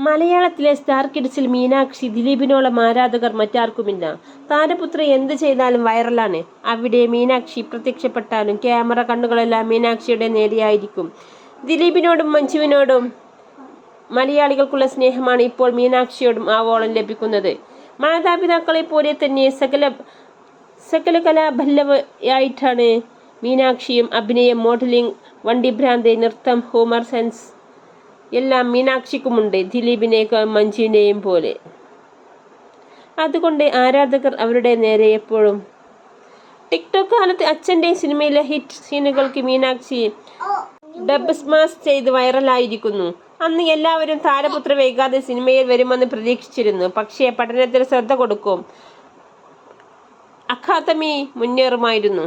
മലയാളത്തിലെ സ്റ്റാർ കിഡ്സിൽ മീനാക്ഷി ദിലീപിനോളം ആരാധകർ മറ്റാർക്കുമില്ല. താരപുത്രി എന്ത് ചെയ്താലും വൈറലാണ്. അവിടെ മീനാക്ഷി പ്രത്യക്ഷപ്പെട്ടാലും ക്യാമറ കണ്ണുകളെല്ലാം മീനാക്ഷിയുടെ നേരെയായിരിക്കും. ദിലീപിനോടും മഞ്ജുവിനോടും മലയാളികൾക്കുള്ള സ്നേഹമാണ് ഇപ്പോൾ മീനാക്ഷിയോടും ആവോളം ലഭിക്കുന്നത്. മാതാപിതാക്കളെ പോലെ തന്നെ സകല കലാഭല്ലവയായിട്ടാണ് മീനാക്ഷിയും. അഭിനയം, മോഡലിംഗ്, വണ്ടിഭ്രാന്ത്, നൃത്തം, ഹ്യൂമർ സെൻസ് എല്ലാം മീനാക്ഷിക്കുമുണ്ട്, ദിലീപിനെയും മഞ്ജുവിനെയും പോലെ. അതുകൊണ്ട് ആരാധകർ അവരുടെ നേരെ എപ്പോഴും. ടിക്ടോക്ക് കാലത്ത് അച്ഛൻ്റെ സിനിമയിലെ ഹിറ്റ് സീനുകൾക്ക് മീനാക്ഷി ഡബ് സ്മാഷ് ചെയ്ത് വൈറലായിരിക്കുന്നു. അന്ന് എല്ലാവരും താരപുത്രി വൈകാതെ സിനിമയിൽ വരുമെന്ന് പ്രതീക്ഷിച്ചിരുന്നു. പക്ഷേ പഠനത്തിൽ ശ്രദ്ധ കൊടുക്കും, അക്കാദമി മുന്നേറുമായിരുന്നു.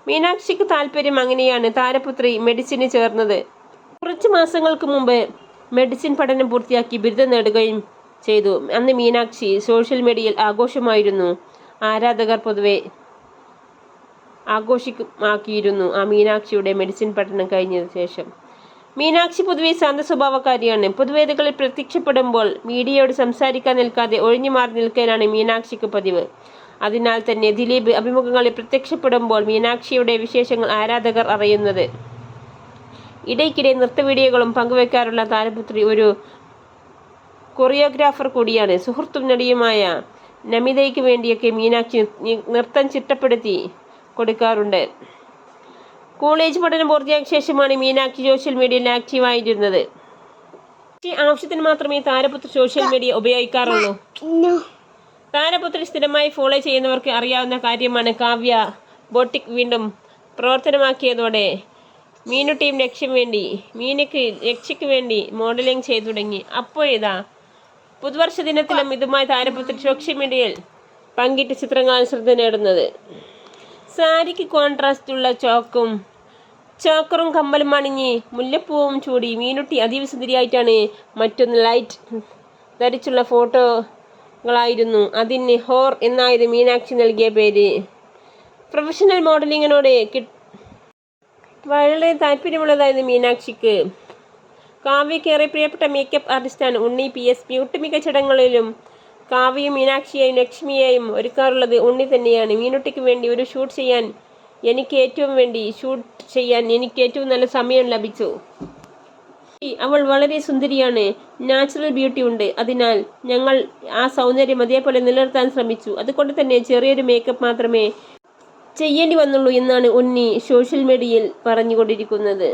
മീനാക്ഷിക്ക് താല്പര്യം. അങ്ങനെയാണ് താരപുത്രി മെഡിസിന് ചേർന്നത്. കുറച്ച് മാസങ്ങൾക്ക് മുമ്പ് മെഡിസിൻ പഠനം പൂർത്തിയാക്കി ബിരുദം നേടുകയും ചെയ്തു. അന്ന് മീനാക്ഷി സോഷ്യൽ മീഡിയയിൽ ആഘോഷമായിരുന്നു. ആരാധകർ പൊതുവെ ആഘോഷമാക്കിയിരുന്നു ആ മീനാക്ഷിയുടെ മെഡിസിൻ പഠനം കഴിഞ്ഞതിന് ശേഷം. മീനാക്ഷി പൊതുവെ ശാന്ത സ്വഭാവക്കാരിയാണ്. പൊതുവേദികളിൽ പ്രത്യക്ഷപ്പെടുമ്പോൾ മീഡിയയോട് സംസാരിക്കാൻ നിൽക്കാതെ ഒഴിഞ്ഞു മാറി നിൽക്കാനാണ് മീനാക്ഷിക്ക് പതിവ്. അതിനാൽ തന്നെ ദിലീപ് അഭിമുഖങ്ങളിൽ പ്രത്യക്ഷപ്പെടുമ്പോൾ മീനാക്ഷിയുടെ വിശേഷങ്ങൾ ആരാധകർ അറിയുന്നത്. ഇടയ്ക്കിടെ നൃത്ത വീഡിയോകളും പങ്കുവെക്കാറുള്ള താരപുത്രി ഒരു കൊറിയോഗ്രാഫർ കൂടിയാണ്. സുഹൃത്തും നടിയുമായ നമിതയ്ക്ക് വേണ്ടിയൊക്കെ മീനാക്ഷി നൃത്തം ചിട്ടപ്പെടുത്തി കൊടുക്കാറുണ്ട്. കോളേജ് പഠനം പൂർത്തിയാക്കിയ ശേഷമാണ് മീനാക്ഷി സോഷ്യൽ മീഡിയയിൽ ആക്റ്റീവായിരുന്നത്. ആവശ്യത്തിന് മാത്രമേ താരപുത്രി സോഷ്യൽ മീഡിയ ഉപയോഗിക്കാറുള്ളൂ. താരപുത്രി സ്ഥിരമായി ഫോളോ ചെയ്യുന്നവർക്ക് അറിയാവുന്ന കാര്യമാണ്. കാവ്യ ബോട്ടിക് വീണ്ടും പ്രവർത്തനമാക്കിയതോടെ മീനുട്ടിയും രക്ഷയ്ക്ക് വേണ്ടി മോഡലിംഗ് ചെയ്തു തുടങ്ങി. അപ്പോഴിതാ പുതുവർഷ ദിനത്തിലും ഇതുമായി താരപുത്രി സോഷ്യൽ മീഡിയയിൽ പങ്കിട്ട ചിത്രങ്ങളാണ് ശ്രദ്ധ നേടുന്നത്. സാരിക്ക് കോൺട്രാസ്റ്റുള്ള ചോക്കറും കമ്മലും അണിഞ്ഞ് മുല്ലപ്പൂവും ചൂടി മീനുട്ടി അതീവ സുന്ദരിയായിട്ടാണ്. മറ്റൊന്ന് ലൈറ്റ് ധരിച്ചുള്ള ഫോട്ടോകളായിരുന്നു. അതിന് ഹോർ എന്നായിരുന്നു മീനാക്ഷി നൽകിയ പേര്. പ്രൊഫഷണൽ മോഡലിങ്ങിനോട് വളരെ താല്പര്യമുള്ളതായിരുന്നു മീനാക്ഷിക്ക്. കാവ്യയ്ക്ക് ഏറെ പ്രിയപ്പെട്ട മേക്കപ്പ് ആർട്ടിസ്റ്റാണ് ഉണ്ണി PS. ഒട്ടുമിക്ക ചടങ്ങുകളിലും കാവ്യയും മീനാക്ഷിയെയും ലക്ഷ്മിയെയും ഒരുക്കാറുള്ളത് ഉണ്ണി തന്നെയാണ്. മീനുട്ടിക്ക് വേണ്ടി ഒരു ഷൂട്ട് ചെയ്യാൻ എനിക്ക് ഏറ്റവും നല്ല സമയം ലഭിച്ചു. അവൾ വളരെ സുന്ദരിയാണ്, നാച്ചുറൽ ബ്യൂട്ടി ഉണ്ട്. അതിനാൽ ഞങ്ങൾ ആ സൗന്ദര്യം അതേപോലെ നിലനിർത്താൻ ശ്രമിച്ചു. അതുകൊണ്ട് തന്നെ ചെറിയൊരു മേക്കപ്പ് മാത്രമേ ചെയ്യേണ്ടി വന്നുള്ളൂ എന്നാണ് ഉണ്ണി സോഷ്യൽ മീഡിയയിൽ പറഞ്ഞുകൊണ്ടിരിക്കുന്നത്.